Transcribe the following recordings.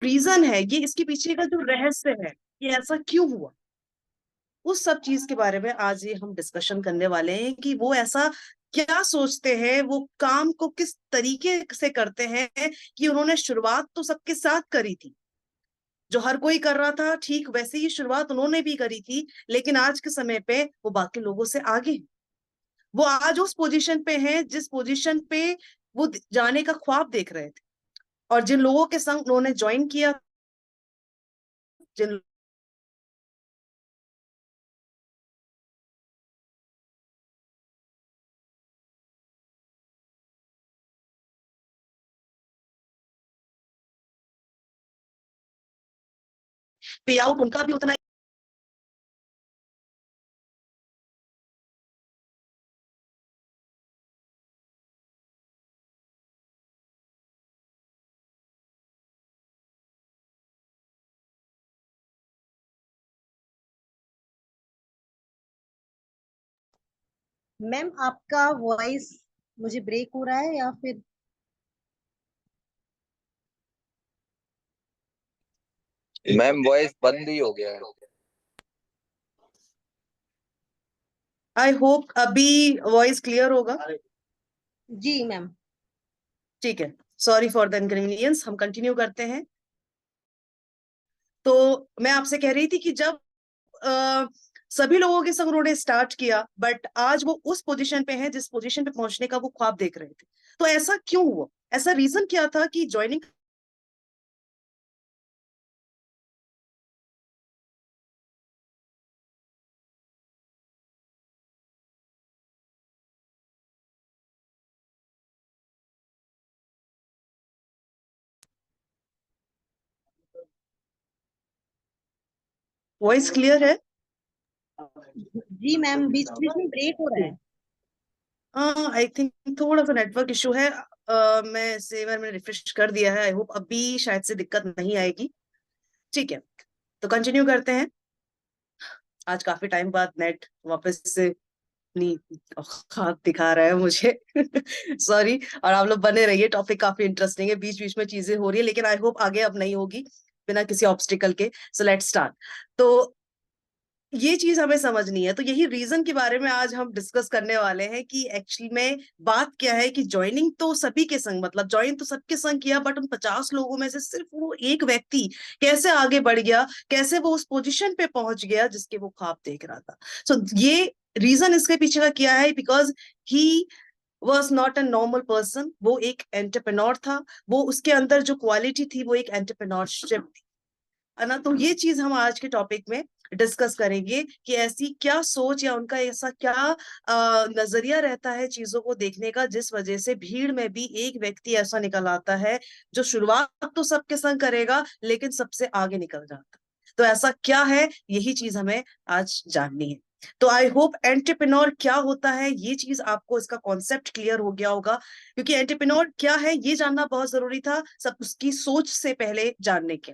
Reason है, ये इसके पीछे का जो रहस्य है, ये ऐसा क्यों हुआ, उस सब चीज के बारे में आज ये हम डिस्कशन करने वाले हैं कि वो ऐसा क्या सोचते हैं, वो काम को किस तरीके से करते हैं कि उन्होंने शुरुआत तो सबके साथ करी थी, जो हर कोई कर रहा था ठीक वैसे ही शुरुआत उन्होंने भी करी थी, लेकिन आज के समय पे वो बाकी लोगों से आगे हैं। वो आज उस पोजीशन पे हैं जिस पोजीशन पे वो जाने का ख्वाब देख रहे थे, और जिन लोगों के संग उन्होंने ज्वाइन किया, जिन पे आउट उनका भी उतना। मैम आपका वॉइस मुझे ब्रेक हो रहा है या फिर? मैम वॉइस बंद ही हो गया है। आई होप अभी वॉइस क्लियर होगा। जी मैम। ठीक है, सॉरी फॉर द इनकन्वीनियंस, हम कंटिन्यू करते हैं। तो मैं आपसे कह रही थी कि जब अ, सभी लोगों के संग उन्होंने स्टार्ट किया, बट आज वो उस पोजीशन पे हैं जिस पोजीशन पे पहुंचने का वो ख्वाब देख रहे थे। तो ऐसा क्यों हुआ, ऐसा रीजन क्या था कि ज्वाइनिंग। वॉइस क्लियर है? जी मैम, बीच बीच में ब्रेक हो रहा है। हाँ, आई थिंक थोड़ा सा नेटवर्क इशू है। मैं सेवर में रिफ्रेश कर दिया है, आई होप अभी शायद से दिक्कत नहीं आएगी। ठीक है, तो कंटिन्यू करते हैं। आज काफी टाइम बाद नेट वापस से अपनी औकात दिखा रहा है मुझे। सॉरी, और आप लोग बने रहिए, टॉपिक काफी इंटरेस्टिंग है, बीच बीच में चीजें हो रही है, लेकिन आई होप आगे अब नहीं होगी बिना किसी ऑब्स्टिकल के। So let's start. तो ये चीज हमें समझनी है, तो यही रीजन के बारे में आज हम डिस्कस करने वाले हैं कि एक्चुअली में बात क्या है कि ज्वाइनिंग तो सभी के संग, मतलब ज्वाइन तो सबके संग किया, बट उन 50 लोगों में से सिर्फ वो एक व्यक्ति कैसे आगे बढ़ गया, कैसे वो उस पोजीशन पे पहुंच गया जिसके वो ख्वाब देख रहा था। सो ये रीजन इसके पीछे का क्या है, because he was not a normal person, वो एक एंटरप्रेन्योर था, वो उसके अंदर जो क्वालिटी थी वो एक एंटरप्रेन्योरशिप थी, है ना। तो ये चीज हम आज के टॉपिक में डिस्कस करेंगे कि ऐसी क्या सोच या उनका ऐसा क्या नजरिया रहता है चीजों को देखने का, जिस वजह से भीड़ में भी एक व्यक्ति ऐसा निकल आता है जो शुरुआत तो सबके संग करेगा लेकिन सबसे आगे निकल जाता है। तो ऐसा क्या है, यही चीज हमें आज जाननी है। तो आई होप एंटरप्रेन्योर क्या होता है ये चीज आपको, इसका कॉन्सेप्ट क्लियर हो गया होगा, क्योंकि एंटरप्रेन्योर क्या है ये जानना बहुत जरूरी था सब उसकी सोच से पहले जानने के।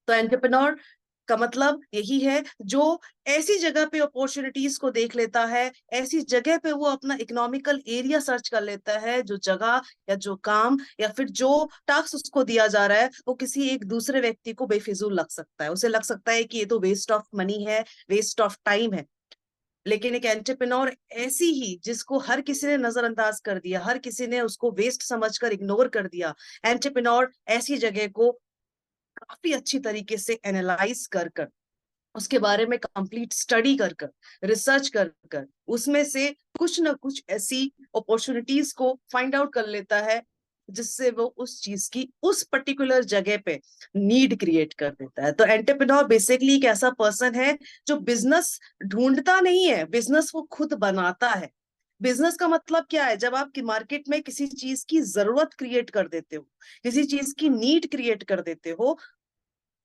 तो एंटरप्रेन्योर का मतलब यही है जो ऐसी जगह पे अपॉर्चुनिटीज को देख लेता है, ऐसी जगह पे वो अपना इकोनॉमिकल एरिया सर्च कर लेता है, जो जगह या जो काम या फिर जो टास्क उसको दिया जा रहा है वो किसी एक दूसरे व्यक्ति को बेफिजूल लग सकता है, उसे लग सकता है कि ये तो वेस्ट ऑफ मनी है, वेस्ट ऑफ टाइम है। लेकिन एक एंटरप्रेन्योर ऐसी ही जिसको हर किसी ने नजरअंदाज कर दिया, हर किसी ने उसको वेस्ट समझकर इग्नोर कर दिया, एंटरप्रेन्योर ऐसी जगह को काफी अच्छी तरीके से एनालाइज कर कर, उसके बारे में कंप्लीट स्टडी कर कर, रिसर्च कर कर, उसमें से कुछ ना कुछ ऐसी अपॉर्चुनिटीज को फाइंड आउट कर लेता है जिससे वो उस चीज की उस पर्टिकुलर जगह पे नीड क्रिएट कर देता है। तो एंटरप्रेन्योर बेसिकली एक ऐसा पर्सन है जो बिजनेस ढूंढता नहीं है, बिजनेस वो खुद बनाता है। बिजनेस का मतलब क्या है, जब आप मार्केट में किसी चीज की जरूरत क्रिएट कर देते हो, किसी चीज की नीड क्रिएट कर देते हो,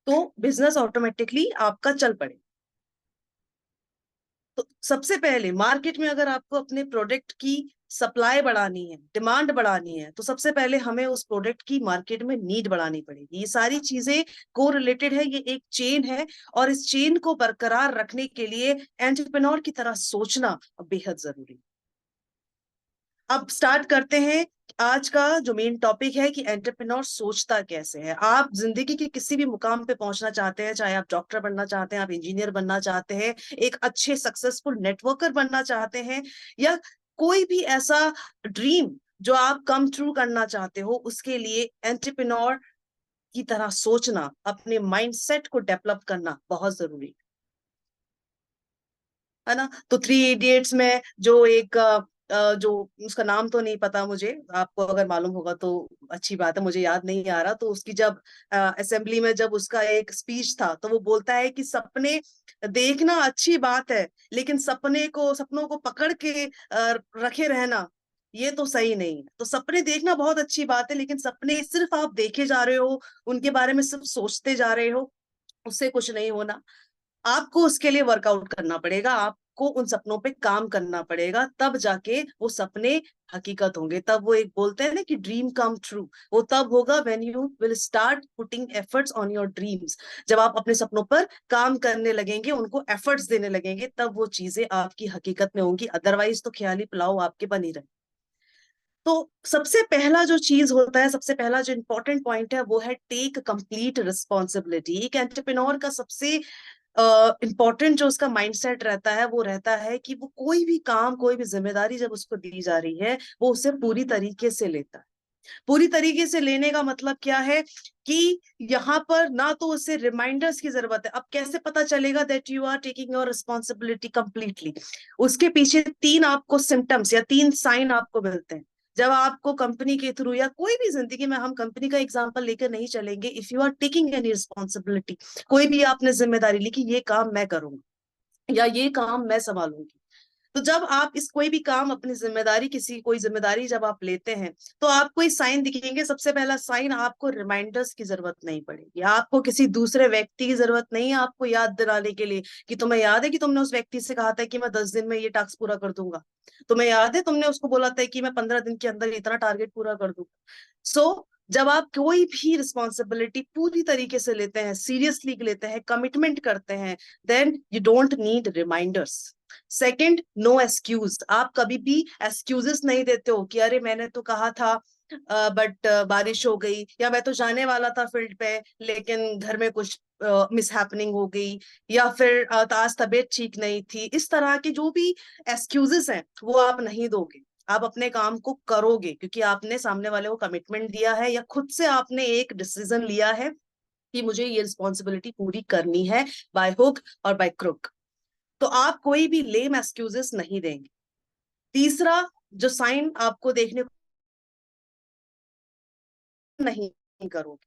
तो बिजनेस ऑटोमेटिकली आपका चल पड़े। तो सबसे पहले मार्केट में अगर आपको अपने प्रोडक्ट की सप्लाई बढ़ानी है, डिमांड बढ़ानी है, तो सबसे पहले हमें उस प्रोडक्ट की मार्केट में नीड बढ़ानी पड़ेगी। ये सारी चीजें को रिलेटेड है, ये एक चेन है, और इस चेन को बरकरार रखने के लिए एंटरप्रेन्योर की तरह सोचना बेहद जरूरी है। अब स्टार्ट करते हैं। आज का जो मेन टॉपिक है कि एंटरप्रेन्योर सोचता कैसे है। आप जिंदगी के किसी भी मुकाम पे पहुंचना चाहते हैं, चाहे आप डॉक्टर बनना चाहते हैं, आप इंजीनियर बनना चाहते हैं, एक अच्छे सक्सेसफुल नेटवर्कर बनना चाहते हैं, या कोई भी ऐसा ड्रीम जो आप कम ट्रू करना चाहते हो, उसके लिए एंटरप्रेन्योर की तरह सोचना, अपने माइंडसेट को डेवलप करना बहुत जरूरी है ना। तो थ्री इडियट्स में जो एक जो उसका नाम तो नहीं पता मुझे, आपको अगर मालूम होगा तो अच्छी बात है, मुझे याद नहीं आ रहा। तो उसकी जब असेंबली में जब उसका एक स्पीच था, तो वो बोलता है कि सपने देखना अच्छी बात है, लेकिन सपनों को पकड़ के रखे रहना, ये तो सही नहीं है। तो सपने देखना बहुत अच्छी बात है, लेकिन सपने सिर्फ आप देखे जा रहे हो, उनके बारे में सिर्फ सोचते जा रहे हो, उससे कुछ नहीं होना। आपको उसके लिए वर्कआउट करना पड़ेगा, आपको उन सपनों पे काम करना पड़ेगा, तब जाके वो सपने हकीकत होंगे। तब वो एक बोलते हैं ना कि ड्रीम कम ट्रू, वो तब होगा when you will start putting efforts on your dreams. जब आप अपने सपनों पर काम करने लगेंगे, उनको एफर्ट्स देने लगेंगे, तब वो चीजें आपकी हकीकत में होंगी। अदरवाइज तो ख्याली पुलाव आपके बन ही रहे। तो सबसे पहला जो चीज होता है, सबसे पहला जो इंपॉर्टेंट पॉइंट है, वो है टेक कंप्लीट रिस्पॉन्सिबिलिटी। एक एंटरप्रेन्योर का सबसे इम्पोर्टेंट जो उसका माइंडसेट रहता है, वो रहता है कि वो कोई भी काम, कोई भी जिम्मेदारी जब उसको दी जा रही है, वो उसे पूरी तरीके से लेता है। पूरी तरीके से लेने का मतलब क्या है कि यहाँ पर ना तो उसे रिमाइंडर्स की जरूरत है। अब कैसे पता चलेगा that you are taking your responsibility completely? उसके पीछे तीन आपको सिम्टम्स या तीन साइन आपको मिलते हैं। जब आपको कंपनी के थ्रू, या कोई भी जिंदगी में, हम कंपनी का एग्जांपल लेकर नहीं चलेंगे, if you are taking any responsibility, कोई भी आपने जिम्मेदारी ली कि ये काम मैं करूंगा या ये काम मैं संभालूंगी, तो जब आप इस कोई भी काम, अपनी जिम्मेदारी, किसी कोई जिम्मेदारी जब आप लेते हैं, तो आपको इस साइन दिखेंगे। सबसे पहला साइन, आपको रिमाइंडर्स की जरूरत नहीं पड़ेगी, आपको किसी दूसरे व्यक्ति की जरूरत नहीं है आपको याद दिलाने के लिए कि तुम्हें याद है कि तुमने उस व्यक्ति से कहा था कि मैं 10 दिन में ये टास्क पूरा कर दूंगा, तुम्हें याद है तुमने उसको बोला था कि मैं 15 दिन के अंदर इतना टारगेट पूरा कर दूंगा। सो जब आप कोई भी रिस्पॉन्सिबिलिटी पूरी तरीके से लेते हैं, सीरियसली लेते हैं, कमिटमेंट करते हैं, then you don't need reminders. Second, no excuse. आप कभी भी एक्सक्यूजेस नहीं देते हो कि अरे मैंने तो कहा था बट बारिश हो गई, या मैं तो जाने वाला था फील्ड पे लेकिन घर में कुछ मिसहैपनिंग हो गई, या फिर आज तबीयत ठीक नहीं थी। इस तरह के जो भी एक्सक्यूजेस हैं, वो आप नहीं दोगे। आप अपने काम को करोगे, क्योंकि आपने सामने वाले को कमिटमेंट दिया है, या खुद से आपने एक डिसीजन लिया है कि मुझे ये रिस्पॉन्सिबिलिटी पूरी करनी है, बाय हुक और बाय क्रुक। तो आप कोई भी लेम एक्सक्यूजेस नहीं देंगे। तीसरा जो साइन आपको देखने को नहीं करोगे,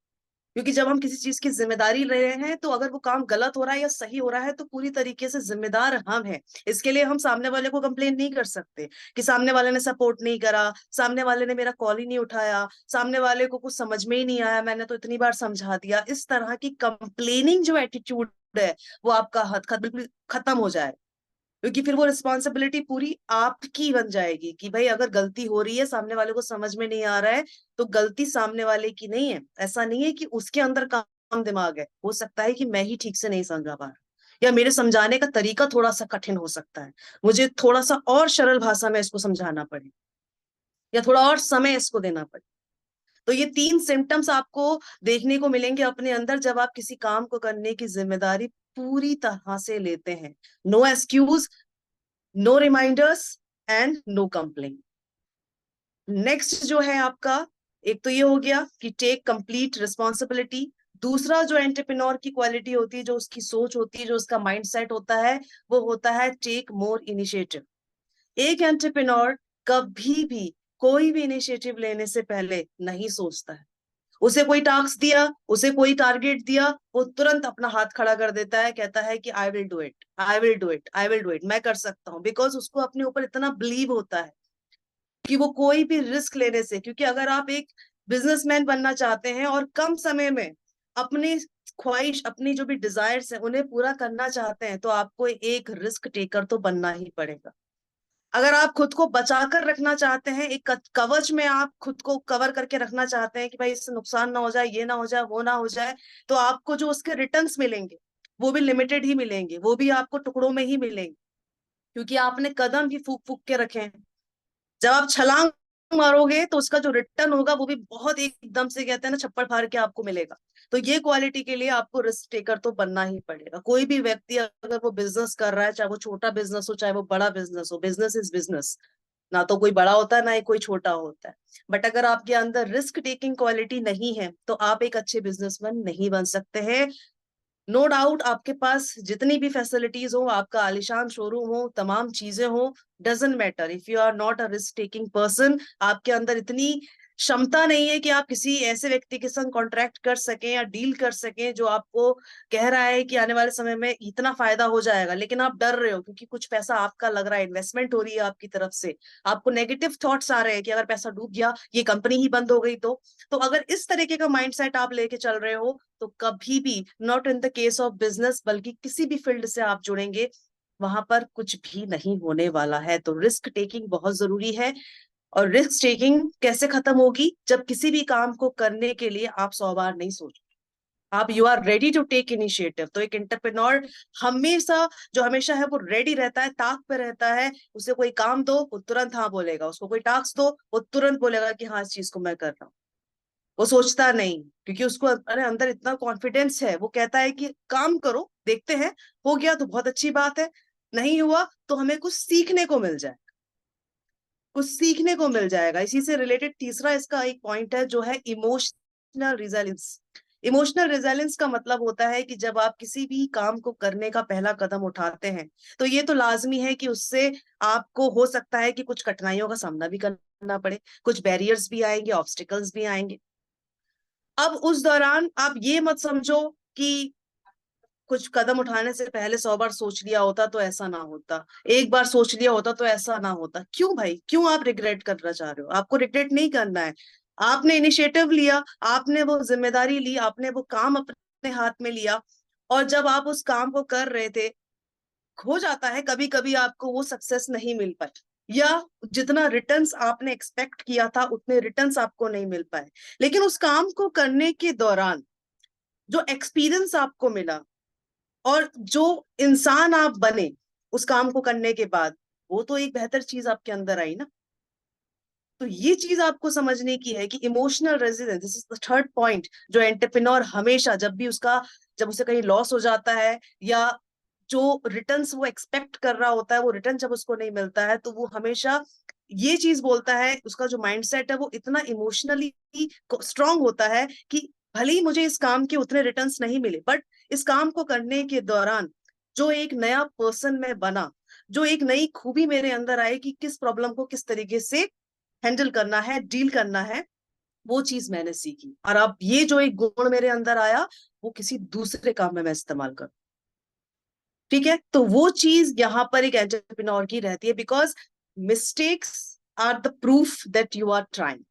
क्योंकि जब हम किसी चीज की जिम्मेदारी ले रहे हैं, तो अगर वो काम गलत हो रहा है या सही हो रहा है, तो पूरी तरीके से जिम्मेदार हम हैं। इसके लिए हम सामने वाले को कंप्लेन नहीं कर सकते कि सामने वाले ने सपोर्ट नहीं करा, सामने वाले ने मेरा कॉल ही नहीं उठाया, सामने वाले को कुछ समझ में ही नहीं आया, मैंने तो इतनी बार समझा दिया। इस तरह की कंप्लेनिंग जो एटीट्यूड है, वो आपका हद बिल्कुल खत्म हो जाए, क्योंकि फिर वो रिस्पॉन्सिबिलिटी पूरी आपकी बन जाएगी कि भाई अगर गलती हो रही है, सामने वाले को समझ में नहीं आ रहा है, तो गलती सामने वाले की नहीं है। ऐसा नहीं है कि उसके अंदर कम दिमाग है, हो सकता है कि मैं ही ठीक से नहीं समझा पा रहा, या मेरे समझाने का तरीका थोड़ा सा कठिन हो सकता है, मुझे थोड़ा सा और सरल भाषा में इसको समझाना पड़े, या थोड़ा और समय इसको देना पड़े। तो ये तीन सिम्टम्स आपको देखने को मिलेंगे अपने अंदर, जब आप किसी काम को करने की जिम्मेदारी पूरी तरह से लेते हैं। No excuse, no reminders and no complain. Next जो है आपका, एक तो ये हो गया कि टेक कंप्लीट रिस्पॉन्सिबिलिटी। दूसरा जो एंटरप्रेन्योर की क्वालिटी होती है, जो उसकी सोच होती है, जो उसका माइंडसेट होता है, वो होता है टेक मोर इनिशिएटिव। एक एंटरप्रेन्योर कभी भी कोई भी इनिशिएटिव लेने से पहले नहीं सोचता है। उसे कोई टास्क दिया, उसे कोई टारगेट दिया, वो तुरंत अपना हाथ खड़ा कर देता है, कहता है कि I will do it, I will do it, I will do it, मैं कर सकता हूँ। बिकॉज उसको अपने ऊपर इतना बिलीव होता है कि वो कोई भी रिस्क लेने से, क्योंकि अगर आप एक बिजनेसमैन बनना चाहते हैं और कम समय में अपनी ख्वाहिश, अपनी जो भी डिजायर्स है, उन्हें पूरा करना चाहते हैं, तो आपको एक रिस्क टेकर तो बनना ही पड़ेगा। अगर आप खुद को बचाकर रखना चाहते हैं, एक कवच में आप खुद को कवर करके रखना चाहते हैं कि भाई इससे नुकसान ना हो जाए, ये ना हो जाए, वो ना हो जाए, तो आपको जो उसके रिटर्न्स मिलेंगे, वो भी लिमिटेड ही मिलेंगे, वो भी आपको टुकड़ों में ही मिलेंगे, क्योंकि आपने कदम भी फूक फूक के रखे हैं। जब आप छलांग मारोगे तो उसका जो रिटर्न होगा वो भी बहुत एकदम से, कहते हैं ना, छप्पड़ फाड़ के आपको मिलेगा। तो ये क्वालिटी के लिए आपको रिस्क टेकर तो बनना ही पड़ेगा। कोई भी व्यक्ति अगर वो बिजनेस कर रहा है, चाहे वो छोटा बिजनेस हो चाहे वो बड़ा बिजनेस हो, बिजनेस इज बिजनेस। ना तो कोई बड़ा होता है ना ही कोई छोटा होता है। बट अगर आपके अंदर रिस्क टेकिंग क्वालिटी नहीं है तो आप एक अच्छे बिजनेसमैन नहीं बन सकते हैं। नो डाउट आपके पास जितनी भी फैसिलिटीज हो, आपका आलिशान शोरूम हो, तमाम चीजें हो, doesn't matter if you are not a risk taking person. आपके अंदर इतनी क्षमता नहीं है कि आप किसी ऐसे व्यक्ति के संग कॉन्ट्रैक्ट कर सकें या डील कर सकें जो आपको कह रहा है कि आने वाले समय में इतना फायदा हो जाएगा, लेकिन आप डर रहे हो क्योंकि कुछ पैसा आपका लग रहा है, इन्वेस्टमेंट हो रही है आपकी तरफ से, आपको नेगेटिव थॉट्स आ रहे हैं कि अगर पैसा डूब गया, ये कंपनी ही बंद हो गई तो अगर इस तरीके का माइंडसेट आप लेके चल रहे हो तो कभी भी, not in the case of business बल्कि किसी भी फील्ड से आप जुड़ेंगे, वहां पर कुछ भी नहीं होने वाला है। तो रिस्क टेकिंग बहुत जरूरी है। और रिस्क टेकिंग कैसे खत्म होगी? जब किसी भी काम को करने के लिए आप 100 बार नहीं सोचो, आप you are ready to take initiative. तो एक एंटरप्रेन्योर हमेशा, जो हमेशा है वो रेडी रहता है, ताक पे रहता है। उसे कोई काम दो वो तुरंत हाँ बोलेगा, उसको कोई टास्क दो वो तुरंत बोलेगा कि हाँ इस चीज को मैं कर रहा हूँ। वो सोचता नहीं, क्योंकि उसको अरे अंदर इतना कॉन्फिडेंस है, वो कहता है कि काम करो, देखते हैं, हो गया तो बहुत अच्छी बात है, नहीं हुआ तो हमें कुछ सीखने को मिल जाए, कुछ सीखने को मिल जाएगा। इसी से रिलेटेड तीसरा इसका एक पॉइंट है जो है इमोशनल रिजिलेंस। इमोशनल रिजिलेंस का मतलब होता है कि जब आप किसी भी काम को करने का पहला कदम उठाते हैं तो ये तो लाजमी है कि उससे आपको हो सकता है कि कुछ कठिनाइयों का सामना भी करना पड़े, कुछ बैरियर्स भी आएंगे, ऑब्स्टिकल्स भी आएंगे। अब उस दौरान आप ये मत समझो कि कुछ कदम उठाने से पहले 100 बार सोच लिया होता तो ऐसा ना होता, एक बार सोच लिया होता तो ऐसा ना होता। क्यों भाई, क्यों आप रिग्रेट करना चाह रहे हो? आपको रिग्रेट नहीं करना है। आपने इनिशिएटिव लिया, आपने वो जिम्मेदारी ली, आपने वो काम अपने हाथ में लिया, और जब आप उस काम को कर रहे थे, हो जाता है कभी कभी आपको वो सक्सेस नहीं मिल पाई, या जितना रिटर्न्स आपने एक्सपेक्ट किया था उतने रिटर्न्स आपको नहीं मिल पाए, लेकिन उस काम को करने के दौरान जो एक्सपीरियंस आपको मिला और जो इंसान आप बने उस काम को करने के बाद, वो तो एक बेहतर चीज आपके अंदर आई ना। तो ये चीज आपको समझने की है कि emotional resilience, this is the third point, जो एंटरप्रेन्योर हमेशा जब भी उसका, जब उसे कहीं लॉस हो जाता है या जो रिटर्न्स वो एक्सपेक्ट कर रहा होता है वो रिटर्न जब उसको नहीं मिलता है, तो वो हमेशा ये चीज बोलता है, उसका जो माइंडसेट है वो इतना इमोशनली स्ट्रांग होता है कि भले ही मुझे इस काम के उतने रिटर्न्स नहीं मिले, बट इस काम को करने के दौरान जो एक नया पर्सन मैं बना, जो एक नई खूबी मेरे अंदर आई कि किस प्रॉब्लम को किस तरीके से हैंडल करना है, डील करना है, वो चीज मैंने सीखी। और अब ये जो एक गुण मेरे अंदर आया वो किसी दूसरे काम में मैं इस्तेमाल करूं। ठीक है, तो वो चीज यहाँ पर एक एंटरप्रेन्योर की रहती है, because mistakes are the proof that you are trying.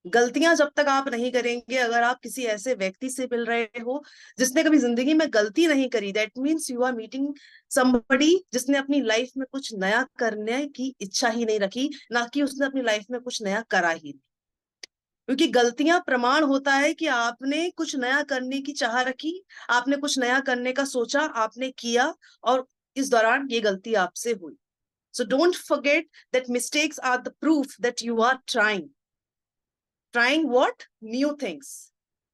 गलतियां जब तक आप नहीं करेंगे, अगर आप किसी ऐसे व्यक्ति से मिल रहे हो जिसने कभी जिंदगी में गलती नहीं करी, that means you are meeting somebody जिसने अपनी लाइफ में कुछ नया करने की इच्छा ही नहीं रखी, ना कि उसने अपनी लाइफ में कुछ नया करा ही नहीं। क्योंकि गलतियां प्रमाण होता है कि आपने कुछ नया करने की चाह रखी, आपने कुछ नया करने का सोचा, आपने किया, और इस दौरान ये गलती आपसे हुई। So don't forget that mistakes are the proof that you are trying. Trying what? New things,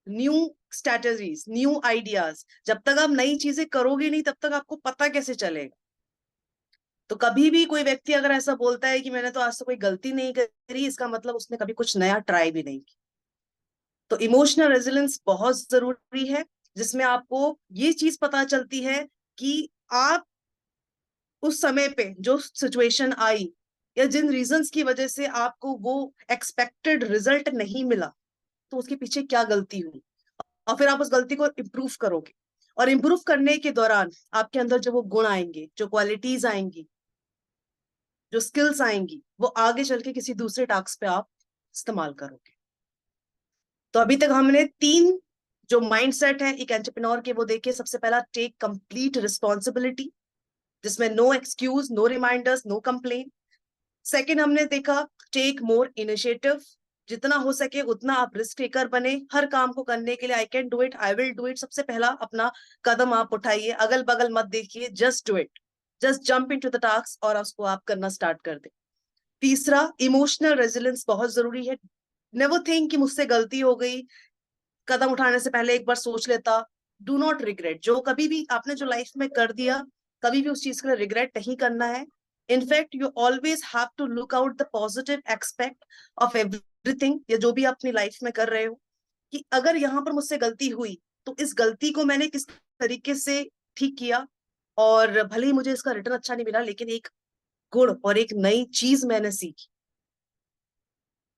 new strategies, new ideas. जब तक आप नई चीजें करोगे नहीं तब तक आपको पता कैसे चलेगा? तो कभी भी कोई व्यक्ति अगर ऐसा बोलता है कि मैंने तो आज तक कोई गलती नहीं करी, इसका मतलब उसने कभी कुछ नया ट्राई भी नहीं किया। तो इमोशनल रेजिलेंस बहुत जरूरी है, जिसमें आपको ये चीज पता चलती है कि आप उस समय पे जो सिचुएशन आई या जिन रीजंस की वजह से आपको वो एक्सपेक्टेड रिजल्ट नहीं मिला, तो उसके पीछे क्या गलती हुई, और फिर आप उस गलती को इम्प्रूव करोगे। और इम्प्रूव करने के दौरान आपके अंदर जो वो गुण आएंगे, जो क्वालिटीज आएंगी, जो स्किल्स आएंगी, वो आगे चल के किसी दूसरे टास्क पे आप इस्तेमाल करोगे। तो अभी तक हमने तीन जो माइंडसेट है एक एंटरप्रेन्योर के वो देखे। सबसे पहला, टेक कंप्लीट रिस्पॉन्सिबिलिटी, जिसमें no excuse, no reminders, no complain. Second हमने देखा, टेक मोर इनिशिएटिव, जितना हो सके उतना आप रिस्क टेकर बने। हर काम को करने के लिए I can do it, I will do it, सबसे पहला अपना कदम आप उठाइए, अगल बगल मत देखिए, just do it, just jump into the task और उसको आप करना स्टार्ट कर दे। तीसरा, इमोशनल रेजिलियंस बहुत जरूरी है। नेवर थिंक कि मुझसे गलती हो गई, कदम उठाने से पहले एक बार सोच लेता। डू नॉट रिग्रेट, जो कभी भी आपने जो लाइफ में कर दिया, कभी भी उस चीज के लिए रिग्रेट नहीं करना है। In fact you always have to look out the positive expect of everything, या जो भी आप अपनी लाइफ में कर रहे हो, कि अगर यहाँ पर मुझसे गलती हुई तो इस गलती को मैंने किस तरीके से ठीक किया, और भले ही मुझे इसका रिटर्न अच्छा नहीं मिला, लेकिन एक गुण और एक नई चीज मैंने सीखी।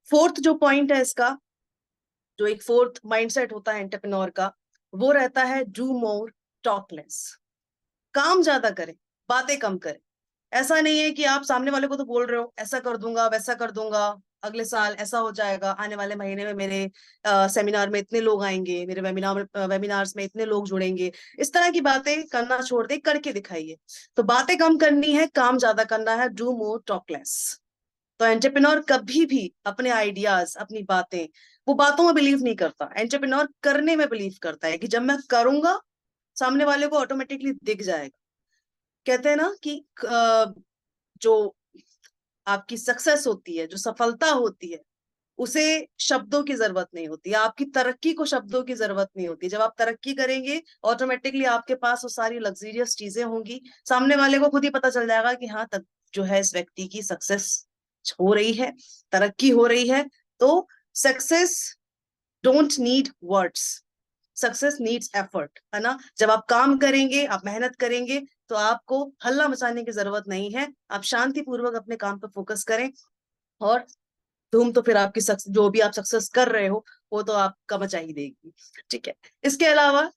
फोर्थ जो पॉइंट है इसका, जो एक फोर्थ माइंडसेट होता है एंटरप्रेन्योर का, वो रहता है डू मोर टॉक लेस। काम ज्यादा करें, बातें कम करें। ऐसा नहीं है कि आप सामने वाले को तो बोल रहे हो ऐसा कर दूंगा वैसा कर दूंगा, अगले साल ऐसा हो जाएगा, आने वाले महीने में मेरे सेमिनार में इतने लोग आएंगे, मेरे वेमिनार्स में इतने लोग जुड़ेंगे। इस तरह की बातें करना छोड़ दे, करके दिखाइए। तो बातें कम करनी है, काम ज्यादा करना है, डू मोर टॉक लेस। तो एंटरप्रेन्योर कभी भी अपने आइडियाज, अपनी बातें, वो बातों में बिलीव नहीं करता। एंटरप्रेन्योर करने में बिलीव करता है कि जब मैं करूंगा सामने वाले को ऑटोमेटिकली दिख जाएगा। कहते हैं ना कि जो आपकी सक्सेस होती है, जो सफलता होती है, उसे शब्दों की जरूरत नहीं होती, आपकी तरक्की को शब्दों की जरूरत नहीं होती। जब आप तरक्की करेंगे, ऑटोमेटिकली आपके पास वो सारी लग्जरियस चीजें होंगी, सामने वाले को खुद ही पता चल जाएगा कि हाँ, तक जो है इस व्यक्ति की सक्सेस हो रही है, तरक्की हो रही है। तो success don't need words, success needs effort, है ना। जब आप काम करेंगे, आप मेहनत करेंगे, तो आपको हल्ला मचाने की जरूरत नहीं है। आप शांति पूर्वक अपने काम पर फोकस करें, और धूम तो फिर आपकी जो भी आप सक्सेस कर रहे हो, वो तो आपका मचा ही देगी। ठीक है। इसके अलावा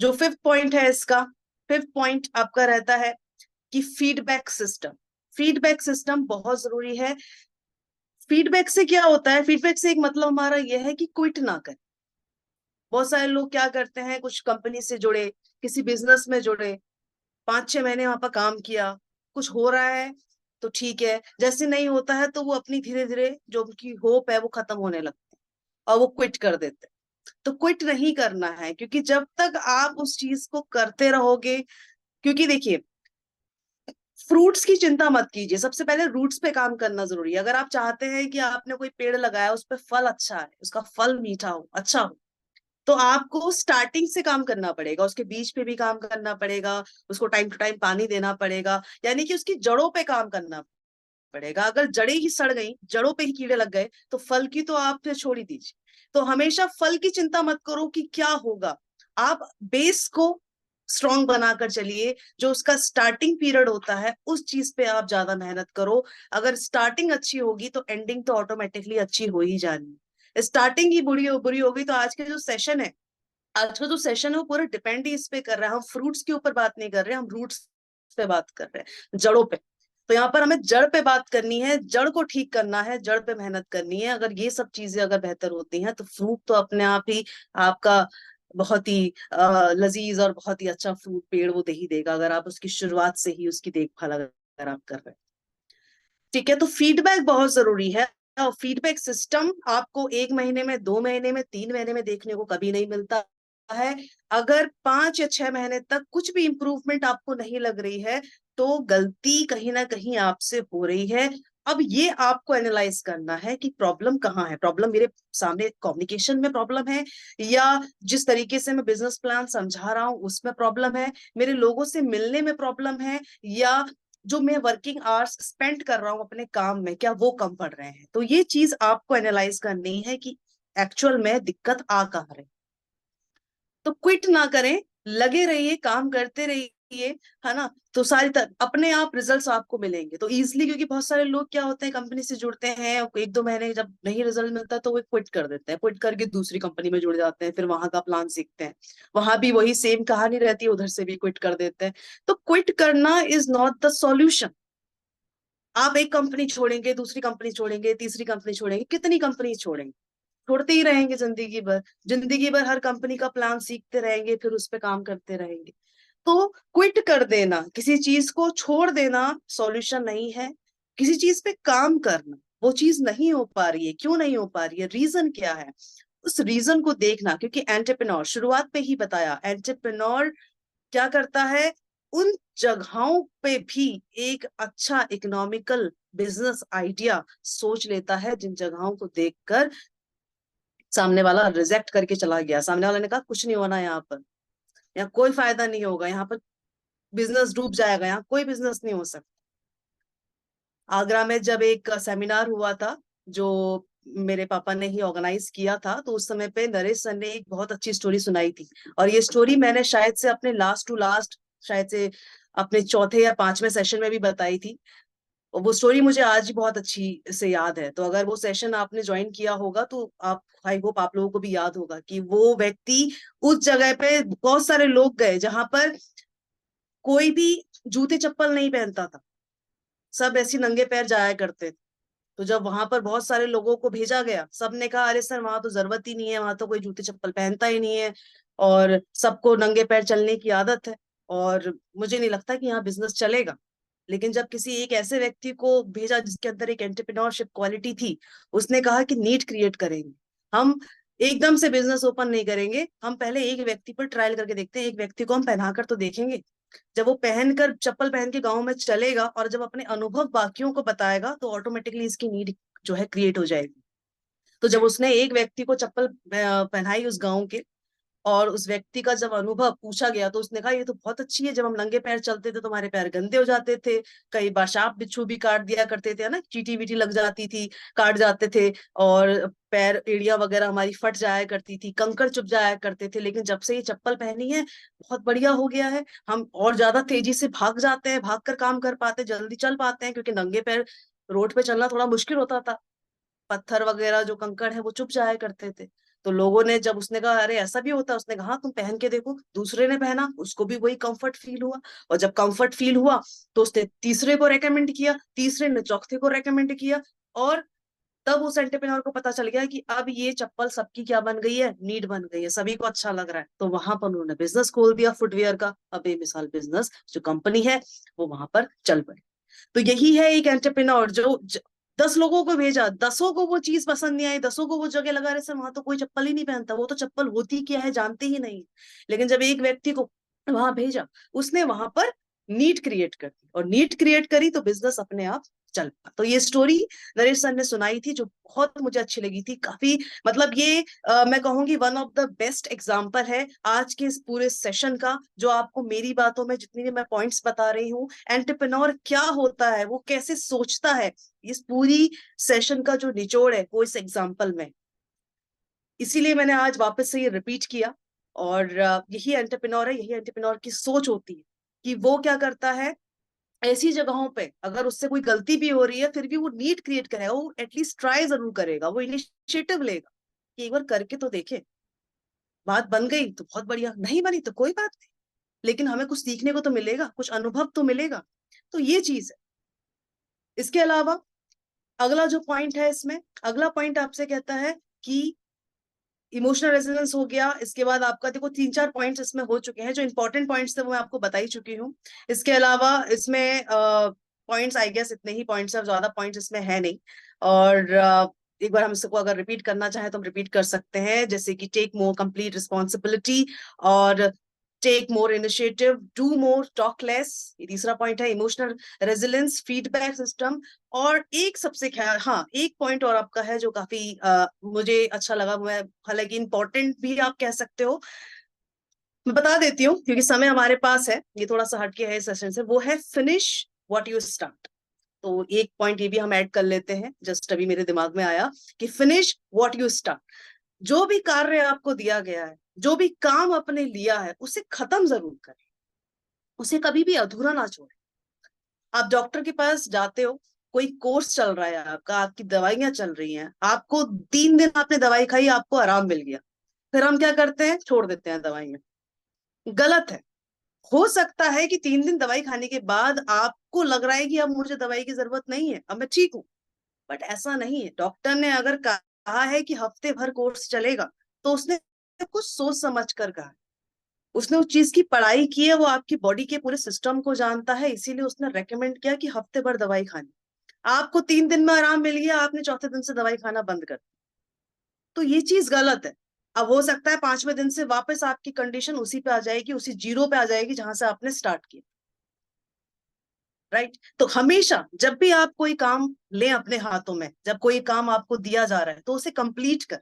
जो फिफ्थ पॉइंट है इसका, फिफ्थ पॉइंट आपका रहता है कि फीडबैक सिस्टम। फीडबैक सिस्टम बहुत जरूरी है। फीडबैक से क्या होता है, फीडबैक से एक मतलब हमारा यह है कि क्विट ना करें। बहुत सारे लोग क्या करते हैं, कुछ कंपनी से जुड़े, किसी बिजनेस में जुड़े, 5-6 महीने वहां पर काम किया, कुछ हो रहा है तो ठीक है, जैसे नहीं होता है तो वो अपनी धीरे धीरे जो उनकी होप है वो खत्म होने लगती है, और वो क्विट कर देते हैं। तो क्विट नहीं करना है, क्योंकि जब तक आप उस चीज को करते रहोगे, क्योंकि देखिए, फ्रूट्स की चिंता मत कीजिए, सबसे पहले रूट्स पे काम करना जरूरी है। अगर आप चाहते हैं कि आपने कोई पेड़ लगाया, उस पर फल अच्छा है, उसका फल मीठा हो, अच्छा हो, तो आपको स्टार्टिंग से काम करना पड़ेगा, उसके बीज पे भी काम करना पड़ेगा, उसको टाइम टू टाइम पानी देना पड़ेगा, यानी कि उसकी जड़ों पे काम करना पड़ेगा। अगर जड़ें ही सड़ गई, जड़ों पे ही कीड़े लग गए, तो फल की तो आप फिर छोड़ ही दीजिए। तो हमेशा फल की चिंता मत करो कि क्या होगा, आप बेस को स्ट्रॉन्ग बनाकर चलिए। जो उसका स्टार्टिंग पीरियड होता है, उस चीज पे आप ज्यादा मेहनत करो। अगर स्टार्टिंग अच्छी होगी तो एंडिंग तो ऑटोमेटिकली अच्छी हो ही जानी है। स्टार्टिंग ही बुरी हो गई तो आज के जो सेशन है, आज का जो सेशन है वो पूरा डिपेंड ही इस पे कर रहा है। हम फ्रूट्स के ऊपर बात नहीं कर रहे, हम रूट्स पे बात कर रहे हैं, जड़ों पे। तो यहाँ पर हमें जड़ पे बात करनी है, जड़ को ठीक करना है, जड़ पे मेहनत करनी है। अगर ये सब चीजें अगर बेहतर होती हैं, तो फ्रूट तो अपने आप ही आपका बहुत ही लजीज और बहुत ही अच्छा फ्रूट पेड़ वो दे ही देगा, अगर आप उसकी शुरुआत से ही उसकी देखभाल अगर आप कर रहे हैं। ठीक है। तो फीडबैक बहुत जरूरी है, और फीडबैक सिस्टम आपको 1 महीने में, 2 महीने में, 3 महीने में देखने को कभी नहीं मिलता है। अगर 5 या 6 महीने तक कुछ भी इंप्रूवमेंट आपको नहीं लग रही है, तो गलती कहीं ना कहीं आपसे हो रही है। अब ये आपको एनालाइज करना है कि प्रॉब्लम कहाँ है। प्रॉब्लम मेरे सामने कम्युनिकेशन में प्रॉब्लम है, या जिस तरीके से मैं बिजनेस प्लान समझा रहा हूँ उसमें प्रॉब्लम है, मेरे लोगों से मिलने में प्रॉब्लम है, या जो मैं वर्किंग आवर्स स्पेंड कर रहा हूँ अपने काम में, क्या वो कम पड़ रहे हैं। तो ये चीज आपको एनालाइज करनी है कि एक्चुअल में दिक्कत आ कहाँ रही। तो क्विट ना करें, लगे रहिए, काम करते रहिए, है ना। तो अपने आप रिजल्ट्स आपको मिलेंगे तो इजीली, क्योंकि बहुत सारे लोग क्या होते हैं, कंपनी से जुड़ते हैं, 1-2 महीने जब नहीं रिजल्ट मिलता तो वो क्विट कर देते हैं, क्विट करके दूसरी कंपनी में जुड़ जाते हैं, फिर वहां का प्लान सीखते हैं, वहां भी वही सेम कहानी रहती है, उधर से भी क्विट कर देते हैं। तो क्विट करना इज नॉट द सॉल्यूशन। आप एक कंपनी छोड़ेंगे, दूसरी कंपनी छोड़ेंगे, तीसरी कंपनी छोड़ेंगे, कितनी कंपनी छोड़ेंगे, छोड़ते ही रहेंगे जिंदगी भर। जिंदगी भर हर कंपनी का प्लान सीखते रहेंगे, फिर उस पर काम करते रहेंगे। तो क्विट कर देना, किसी चीज को छोड़ देना सॉल्यूशन नहीं है। किसी चीज पे काम करना, वो चीज नहीं हो पा रही है, क्यों नहीं हो पा रही है, रीजन क्या है, उस रीजन को देखना। क्योंकि एंटरप्रेन्योर, शुरुआत पे ही बताया, एंटरप्रेन्योर क्या करता है, उन जगहों पे भी एक अच्छा इकोनॉमिकल बिजनेस आइडिया सोच लेता है, जिन जगहों को देखकर सामने वाला रिजेक्ट करके चला गया। सामने वाला ने कहा कुछ नहीं होना यहाँ पर, यहाँ कोई फायदा नहीं होगा, यहाँ पर बिजनेस डूब जाएगा, यहाँ कोई बिजनेस नहीं हो सकता। आगरा में जब एक सेमिनार हुआ था जो मेरे पापा ने ही ऑर्गेनाइज किया था, तो उस समय पे नरेश सर ने एक बहुत अच्छी स्टोरी सुनाई थी। और ये स्टोरी मैंने शायद से अपने लास्ट टू लास्ट, शायद से अपने चौथे या पांचवें सेशन में भी बताई थी। और वो स्टोरी मुझे आज भी बहुत अच्छी से याद है। तो अगर वो सेशन आपने ज्वाइन किया होगा तो आप, आई होप आप लोगों को भी याद होगा कि वो व्यक्ति उस जगह पे बहुत सारे लोग गए जहां पर कोई भी जूते चप्पल नहीं पहनता था, सब ऐसी नंगे पैर जाया करते थे। तो जब वहां पर बहुत सारे लोगों को भेजा गया, सबने कहा अरे सर वहां तो जरूरत ही नहीं है, वहां तो कोई जूते चप्पल पहनता ही नहीं है और सबको नंगे पैर चलने की आदत है, और मुझे नहीं लगता कि यहाँ बिजनेस चलेगा। लेकिन जब किसी एक ऐसे व्यक्ति को भेजा जिसके अंदर एक एंटरप्रेन्योरशिप क्वालिटी थी, उसने कहा कि नीड क्रिएट करेंगे हम, एकदम से बिजनेस ओपन नहीं करेंगे, हम पहले एक व्यक्ति पर ट्रायल करके देखते हैं, एक व्यक्ति को हम पहनाकर तो देखेंगे। जब वो पहनकर, चप्पल पहन के गांव में चलेगा और जब अपने अनुभव बाकियों को बताएगा तो ऑटोमेटिकली इसकी नीड जो है क्रिएट हो जाएगी। तो जब उसने एक व्यक्ति को चप्पल पहनाई उस गांव के, और उस व्यक्ति का जब अनुभव पूछा गया तो उसने कहा ये तो बहुत अच्छी है, जब हम नंगे पैर चलते थे तो हमारे पैर गंदे हो जाते थे, कई बार सांप बिच्छू भी काट दिया करते थे, है ना, चींटी वीटी लग जाती थी, काट जाते थे, और पैर एड़ियां वगैरह हमारी फट जाया करती थी, कंकड़ चुभ जाया करते थे। लेकिन जब से ये चप्पल पहनी है बहुत बढ़िया हो गया है, हम और ज्यादा तेजी से भाग जाते हैं, भाग कर काम कर पाते, जल्दी चल पाते हैं, क्योंकि नंगे पैर रोड पे चलना थोड़ा मुश्किल होता था, पत्थर वगैरह जो कंकड़ है वो चुभ जाया करते थे। तो लोगों ने, जब उसने कहा अरे ऐसा भी होता है, उसने कहा हाँ तुम पहन के देखो, दूसरे ने पहना, उसको भी वही कंफर्ट फील हुआ, और जब कंफर्ट फील हुआ तो उसने तीसरे को रेकमेंड किया, तीसरे ने चौथे को रेकमेंड किया, और तब उस एंटरप्रेन्योर को पता चल गया कि अब ये चप्पल सबकी क्या बन गई है, नीड बन गई है, सभी को अच्छा लग रहा है। तो वहां पर उन्होंने बिजनेस खोल दिया फुटवेयर का। अब बेमिसाल बिजनेस जो कंपनी है वो वहां पर चल पड़ी। तो यही है एक एंटरप्रेन्योर जो 10 लोगों को भेजा, 10ों को वो चीज पसंद नहीं आई, 10ओं को वो जगह लगा रहे सर वहां तो कोई चप्पल ही नहीं पहनता, वो तो चप्पल होती क्या है जानते ही नहीं। लेकिन जब एक व्यक्ति को वहां भेजा, उसने वहां पर नीड क्रिएट कर दी, और नीड क्रिएट करी तो बिजनेस अपने आप चल पा। तो ये स्टोरी नरेश सर ने सुनाई थी जो बहुत मुझे अच्छी लगी थी, काफी, मतलब ये मैं कहूंगी one of the best example है आज के इस पूरे सेशन का, जो आपको मेरी बातों में जितनी भी मैं पॉइंट्स बता रही हूँ, एंटरप्रेन्योर क्या होता है, वो कैसे सोचता है, इस पूरी सेशन का जो निचोड़ है वो इस एग्जाम्पल में। इसीलिए मैंने आज वापस से ये रिपीट किया। और यही एंटरप्रेन्योर है, यही एंटरप्रेन्योर की सोच होती है कि वो क्या करता है, ऐसी जगहों पे अगर उससे कोई गलती भी हो रही है फिर भी वो नीड क्रिएट करेगा, वो एटलीस्ट ट्राई जरूर करेगा, वो इनिशिएटिव लेगा कि एक बार करके तो देखे, बात बन गई तो बहुत बढ़िया, नहीं बनी तो कोई बात नहीं, लेकिन हमें कुछ सीखने को तो मिलेगा, कुछ अनुभव तो मिलेगा। तो ये चीज है। इसके अलावा अगला जो पॉइंट है इसमें, अगला पॉइंट आपसे कहता है कि इमोशनल रेजिलियंस हो गया। इसके बाद आपका देखो 3-4 पॉइंट्स इसमें हो चुके हैं, जो इंपॉर्टेंट पॉइंट्स थे वो मैं आपको बता ही चुकी हूँ। इसके अलावा इसमें पॉइंट्स आई गेस इतने ही पॉइंट्स है, ज्यादा पॉइंट्स इसमें है नहीं। और एक बार हम इसको अगर रिपीट करना चाहें तो हम रिपीट कर सकते हैं, जैसे कि टेक मोर कंप्लीट रिस्पॉन्सिबिलिटी, और take more initiative, do more talk less, ये तीसरा पॉइंट है। इमोशनल रेजिलियंस, फीडबैक सिस्टम, और एक सबसे ख्याल, हाँ एक पॉइंट और आपका है जो काफी मुझे अच्छा लगा, मैं हालांकि इंपॉर्टेंट भी आप कह सकते हो, मैं बता देती हूँ क्योंकि समय हमारे पास है, ये थोड़ा सा हटके है इस सेशन से, वो है फिनिश व्हाट यू स्टार्ट। तो एक पॉइंट ये भी हम ऐड कर लेते हैं, जस्ट अभी मेरे दिमाग में आया कि फिनिश व्हाट यू स्टार्ट। जो भी कार्य आपको दिया गया है, जो भी काम आपने लिया है, उसे खत्म जरूर करें, उसे कभी भी अधूरा ना छोड़ें। आप डॉक्टर के पास जाते हो, कोई कोर्स चल रहा है आपका, आपकी दवाइयां चल रही हैं, आपको 3 दिन आपने दवाई खाई, आपको आराम मिल गया, फिर हम क्या करते हैं, छोड़ देते हैं दवाइयां। गलत है। हो सकता है कि 3 दिन दवाई खाने के बाद आपको लग रहा है कि अब मुझे दवाई की जरूरत नहीं है, अब मैं ठीक हूं, बट ऐसा नहीं है। डॉक्टर ने अगर कहा है कि हफ्ते भर कोर्स चलेगा तो उसने कुछ सोच समझ कर कहा है, उसने उस चीज की पढ़ाई की है, वो आपकी बॉडी के पूरे सिस्टम को जानता है, इसीलिए उसने रेकमेंड किया कि हफ्ते भर दवाई खानी। आपको 3 दिन में आराम मिल गया, आपने चौथे दिन से दवाई खाना बंद कर दिया, तो ये चीज गलत है। अब हो सकता है 5वें दिन से वापस आपकी कंडीशन उसी पे आ जाएगी, उसी जीरो पे आ जाएगी जहां से आपने स्टार्ट किया। राइट। तो हमेशा जब भी आप कोई काम लें अपने हाथों में, जब कोई काम आपको दिया जा रहा है तो उसे कंप्लीट कर।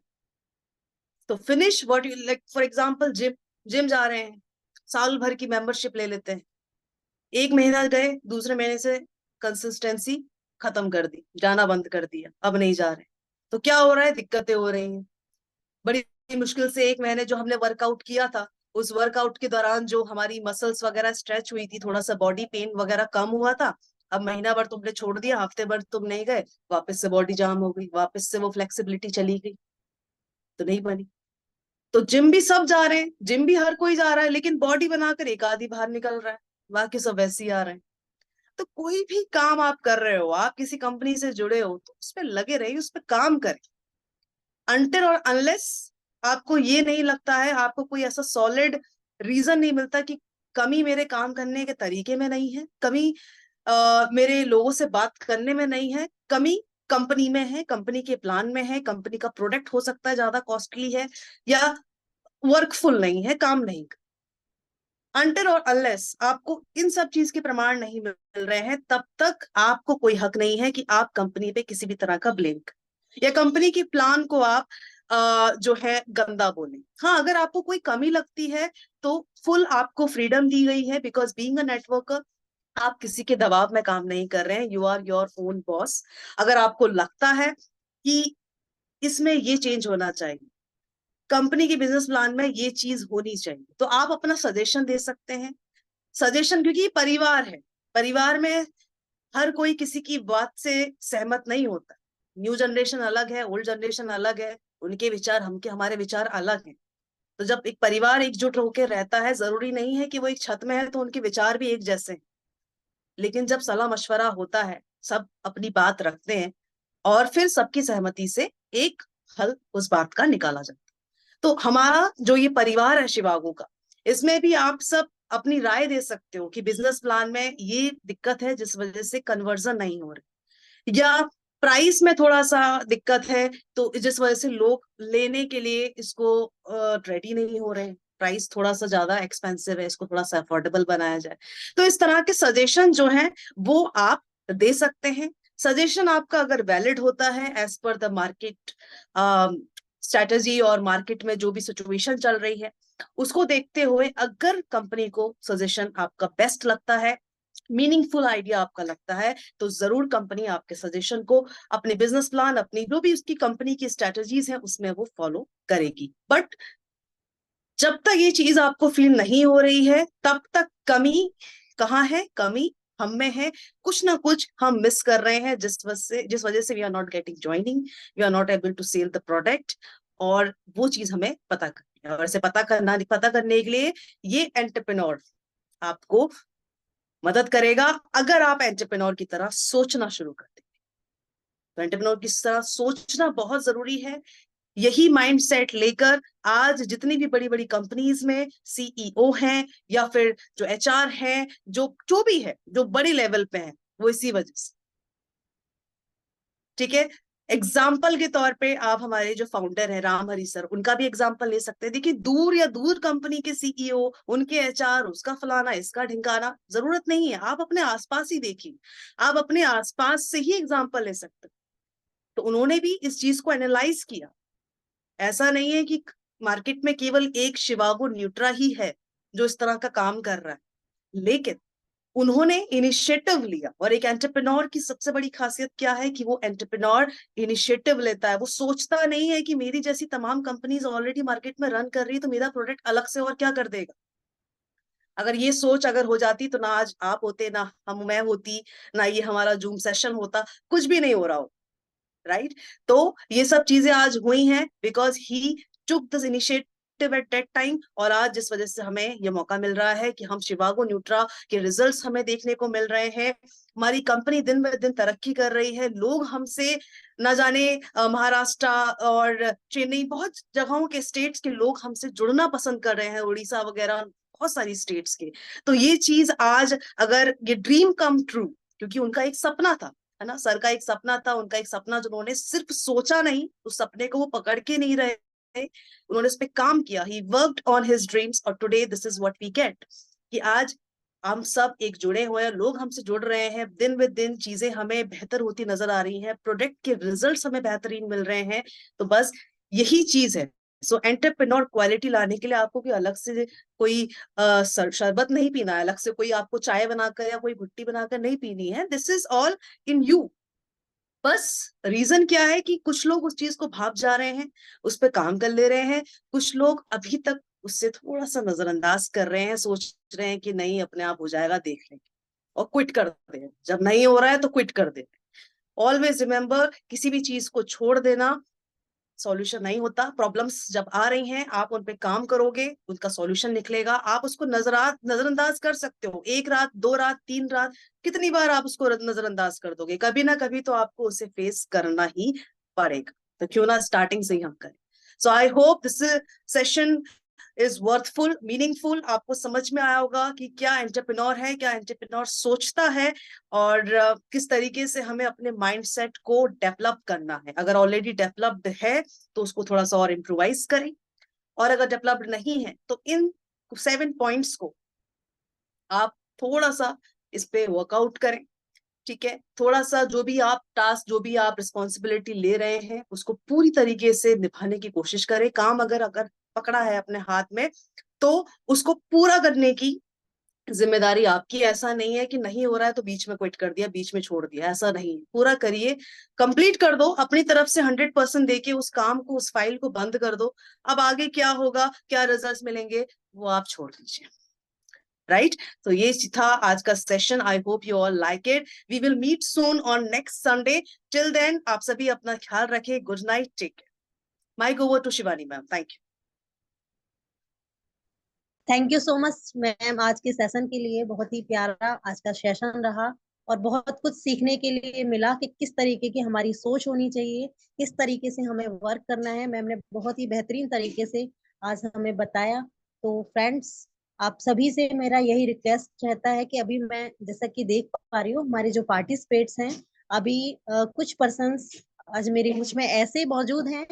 तो finish what you like, for example gym, gym जा रहे हैं, साल भर की मेंबरशिप ले लेते हैं, एक महीना गए, दूसरे महीने से कंसिस्टेंसी खत्म कर दी, जाना बंद कर दिया, अब नहीं जा रहे। तो क्या हो रहा है, दिक्कतें हो रही हैं। बड़ी मुश्किल से एक महीने जो हमने वर्कआउट किया था, उस वर्कआउट के दौरान जो हमारी मसल्स वगैरह स्ट्रेच हुई थी, थोड़ा सा बॉडी पेन वगैरह कम हुआ था, अब महीना भर तुमने छोड़ दिया, हफ्ते भर तुम नहीं गए, वापस से बॉडी जाम हो गई, वापस से वो फ्लेक्सिबिलिटी चली गई, तो नहीं बनी। तो जिम भी सब जा रहे हैं, जिम भी हर कोई जा रहा है, लेकिन बॉडी बनाकर एक आधी बाहर निकल रहा है, बाकी सब वैसे ही आ रहे हैं। तो कोई भी काम आप कर रहे हो, आप किसी कंपनी से जुड़े हो, तो उस पर लगे रहिए, उस पर काम करें, अनटिल और अनलेस आपको ये नहीं लगता है, आपको कोई ऐसा सॉलिड रीजन नहीं मिलता कि कमी मेरे काम करने के तरीके में नहीं है, कमी मेरे लोगों से बात करने में नहीं है, कमी कंपनी में है, कंपनी के प्लान में है, कंपनी का प्रोडक्ट हो सकता है ज्यादा कॉस्टली है, या वर्कफुल नहीं है, काम नहीं। अनटिल और अनलेस आपको इन सब चीज के प्रमाण नहीं मिल रहे हैं, तब तक आपको कोई हक नहीं है कि आप कंपनी पे किसी भी तरह का ब्लेम करें या कंपनी के प्लान को आप जो है गंदा बोलें। हाँ, अगर आपको कोई कमी लगती है तो फुल आपको फ्रीडम दी गई है, बिकॉज बीइंग अ नेटवर्कर आप किसी के दबाव में काम नहीं कर रहे हैं, you are your own boss. अगर आपको लगता है कि इसमें ये चेंज होना चाहिए, कंपनी के बिजनेस प्लान में ये चीज होनी चाहिए, तो आप अपना सजेशन दे सकते हैं। सजेशन, क्योंकि ये परिवार है, परिवार में हर कोई किसी की बात से सहमत नहीं होता। न्यू जनरेशन अलग है, ओल्ड जनरेशन अलग है, उनके विचार हमारे विचार अलग हैं। तो जब एक परिवार एकजुट होकर रहता है, जरूरी नहीं है कि वो एक छत में है तो उनके विचार भी एक जैसे हैं, लेकिन जब सलाह मशवरा होता है, सब अपनी बात रखते हैं और फिर सबकी सहमति से एक हल उस बात का निकाला जाता है। तो हमारा जो ये परिवार है शिवागो का, इसमें भी आप सब अपनी राय दे सकते हो कि बिजनेस प्लान में ये दिक्कत है जिस वजह से कन्वर्जन नहीं हो रही, या प्राइस में थोड़ा सा दिक्कत है तो जिस वजह से लोग लेने के लिए इसको रेडी नहीं हो रहे हैं, प्राइस थोड़ा सा ज्यादा एक्सपेंसिव है, इसको थोड़ा सा अफोर्डेबल बनाया जाए। तो इस तरह के सजेशन जो है वो आप दे सकते हैं। सजेशन आपका अगर वैलिड होता है as per the market strategy और मार्केट में जो भी सिचुएशन चल रही है उसको देखते हुए, अगर कंपनी को सजेशन आपका बेस्ट लगता है, मीनिंगफुल आइडिया आपका लगता है, तो जरूर कंपनी आपके सजेशन को अपने बिजनेस प्लान, अपनी जो भी उसकी कंपनी की स्ट्रेटजीज है उसमें वो फॉलो करेगी। बट जब तक ये चीज आपको फील नहीं हो रही है, तब तक कमी कहाँ है, कमी हम में है, कुछ ना कुछ हम मिस कर रहे हैं, जिस वजह से we are not getting joining, we are not able to sell the product, और वो चीज हमें पता करनी है। और इसे पता करने के लिए ये एंटरप्रेन्योर आपको मदद करेगा, अगर आप एंटरप्रेन्योर की तरह सोचना शुरू कर दें। तो एंटरप्रेन्योर की तरह सोचना बहुत जरूरी है। यही माइंडसेट लेकर आज जितनी भी बड़ी बड़ी कंपनीज में सीईओ हैं, या फिर जो एचआर हैं, जो भी है, जो बड़ी लेवल पे हैं, वो इसी वजह से। ठीक है, एग्जाम्पल के तौर पे आप हमारे जो फाउंडर है राम हरी सर, उनका भी एग्जाम्पल ले सकते हैं। देखिए, दूर या दूर कंपनी के सीईओ, उनके एचआर, उसका फलाना, इसका ढिंकाना, जरूरत नहीं है। आप अपने आसपास ही देखिए, आप अपने आसपास से ही एग्जाम्पल ले सकते हैं। तो उन्होंने भी इस चीज को एनालाइज किया। ऐसा नहीं है कि मार्केट में केवल एक शिवागो न्यूट्रा ही है जो इस तरह का काम कर रहा है, लेकिन उन्होंने इनिशिएटिव लिया। और एक एंटरप्रेन्योर की सबसे बड़ी खासियत क्या है कि वो एंटरप्रेन्योर इनिशिएटिव लेता है। वो सोचता नहीं है कि मेरी जैसी तमाम कंपनीज ऑलरेडी मार्केट में रन कर रही है तो मेरा प्रोडक्ट अलग से और क्या कर देगा। अगर ये सोच अगर हो जाती तो ना आज आप होते, ना मैं होती, ना ये हमारा जूम सेशन होता, कुछ भी नहीं हो रहा हो, राइट। तो ये सब चीजें आज हुई हैं because he took this initiative at that time, और आज जिस वजह से हमें ये मौका मिल रहा है कि हम शिवागो न्यूट्रा के रिजल्ट्स हमें देखने को मिल रहे हैं। हमारी कंपनी दिन ब दिन तरक्की कर रही है, लोग हमसे न जाने महाराष्ट्र और चेन्नई, बहुत जगहों के स्टेट्स के लोग हमसे जुड़ना पसंद कर रहे हैं, उड़ीसा वगैरह, बहुत सारी स्टेट्स के। तो ये चीज आज अगर ये ड्रीम कम ट्रू, क्योंकि उनका एक सपना था, है ना, सर का एक सपना था, उनका एक सपना जिन्होंने सिर्फ सोचा नहीं, उस सपने को वो पकड़ के नहीं रहे, उन्होंने उस पर काम किया। ही वर्कड ऑन हिज ड्रीम्स, और today this is what we get, कि आज हम सब एक जुड़े हुए हैं, लोग हमसे जुड़ रहे हैं, दिन ब दिन चीजें हमें बेहतर होती नजर आ रही हैं, प्रोडक्ट के रिजल्ट्स हमें बेहतरीन मिल रहे हैं। तो बस यही चीज है। सो एंटरप्रेन्योर क्वालिटी लाने के लिए आपको कोई अलग से कोई शरबत नहीं पीना है, अलग से कोई आपको चाय बनाकर या कोई भुट्टी बनाकर नहीं पीनी है। This is all in you. बस रीजन क्या है कि कुछ लोग उस चीज को भाप जा रहे हैं, उस पर काम कर ले रहे हैं, कुछ लोग अभी तक उससे थोड़ा सा नजरअंदाज कर रहे हैं, सोच रहे हैं कि नहीं अपने आप हो जाएगा, देख लेंगे, और क्विट कर दे हैं। जब नहीं हो रहा है तो क्विट कर दे। ऑलवेज रिमेम्बर, किसी भी चीज को छोड़ देना सॉल्यूशन नहीं होता। प्रॉब्लम्स जब आ रही हैं, आप उन पे काम करोगे, उनका सॉल्यूशन निकलेगा। आप उसको नजरअंदाज कर सकते हो, 1 रात, 2 रात, 3 रात, कितनी बार आप उसको नजरअंदाज कर दोगे? कभी ना कभी तो आपको उसे फेस करना ही पड़ेगा। तो क्यों ना स्टार्टिंग से ही हम करें। So I hope this session is worthful, meaningful. आपको समझ में आया होगा कि क्या एंटरप्रेन्योर है, क्या एंटरप्रेन्योर सोचता है, और किस तरीके से हमें अपने माइंडसेट को डेवलप करना है। अगर ऑलरेडी डेवलप्ड है तो उसको थोड़ा सा और इम्प्रोवाइज करें, और अगर डेवलप्ड नहीं है तो इन 7 पॉइंट्स को आप थोड़ा सा इस पे वर्कआउट करें। ठीक है, थोड़ा सा जो भी आप टास्क, जो भी आप रिस्पॉन्सिबिलिटी ले रहे हैं, उसको पूरी तरीके से निभाने की कोशिश करें। काम अगर अगर पकड़ा है अपने हाथ में, तो उसको पूरा करने की जिम्मेदारी आपकी। ऐसा नहीं है कि नहीं हो रहा है तो बीच में क्विट कर दिया, बीच में छोड़ दिया, ऐसा नहीं है। पूरा करिए, कंप्लीट कर दो अपनी तरफ से 100% देके उस काम को, उस फाइल को बंद कर दो। अब आगे क्या होगा, क्या रिजल्ट्स मिलेंगे, वो आप छोड़ दीजिए। राइट? तो ये था आज का session. I hope you all like it. We will meet soon on next Sunday. Till then आप सभी अपना ख्याल रखें। Good night, take care. Mic over to Shivani ma'am. Thank you. Thank you so much ma'am आज के session के लिए। बहुत ही प्यारा आज का सेशन रहा और बहुत कुछ सीखने के लिए मिला कि किस तरीके की हमारी सोच होनी चाहिए, किस तरीके से हमें वर्क करना है। मैम ने बहुत ही बेहतरीन तरीके से आज हमें बताया। तो फ्रेंड्स, आप सभी से मेरा यही रिक्वेस्ट रहता है कि अभी मैं जैसा कि देख पा रही हूँ हमारे जो पार्टिसिपेट्स हैं, अभी कुछ पर्सन्स आज मेरे बीच में ऐसे मौजूद हैं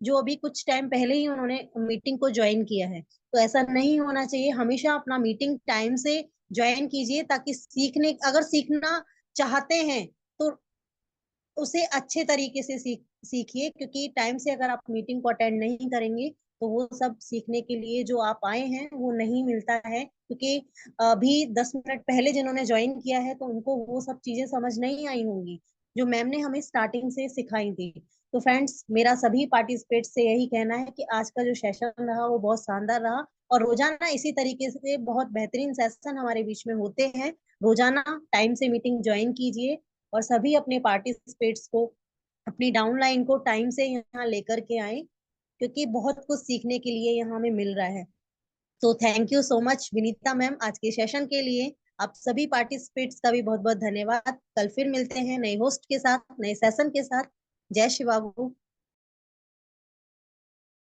जो अभी कुछ टाइम पहले ही उन्होंने मीटिंग को ज्वाइन किया है। तो ऐसा नहीं होना चाहिए। हमेशा अपना मीटिंग टाइम से ज्वाइन कीजिए, ताकि अगर सीखना चाहते हैं तो उसे अच्छे तरीके से सीखिए। क्योंकि टाइम से अगर आप मीटिंग को अटेंड नहीं करेंगे तो वो सब सीखने के लिए जो आप आए हैं वो नहीं मिलता है। क्योंकि अभी 10 मिनट पहले जिन्होंने ज्वाइन किया है तो उनको वो सब चीजें समझ नहीं आई होंगी जो मैम ने हमें स्टार्टिंग से सिखाई थी। तो फ्रेंड्स, मेरा सभी पार्टिसिपेट से यही कहना है कि आज का जो सेशन रहा वो बहुत शानदार रहा, और रोजाना इसी तरीके से बहुत बेहतरीन सेशन हमारे बीच में होते हैं। रोजाना टाइम से मीटिंग ज्वाइन कीजिए और सभी अपने पार्टिसिपेट्स को, अपनी डाउनलाइन को टाइम से यहाँ लेकर के आए, क्योंकि बहुत कुछ सीखने के लिए यहाँ हमें मिल रहा है। तो thank you so much Vinita ma'am आज के सेशन के लिए। आप सभी पार्टिसिपेट्स का भी बहुत बहुत धन्यवाद। कल फिर मिलते हैं नए होस्ट के साथ, नए सेशन के साथ। जय शिव बाबू।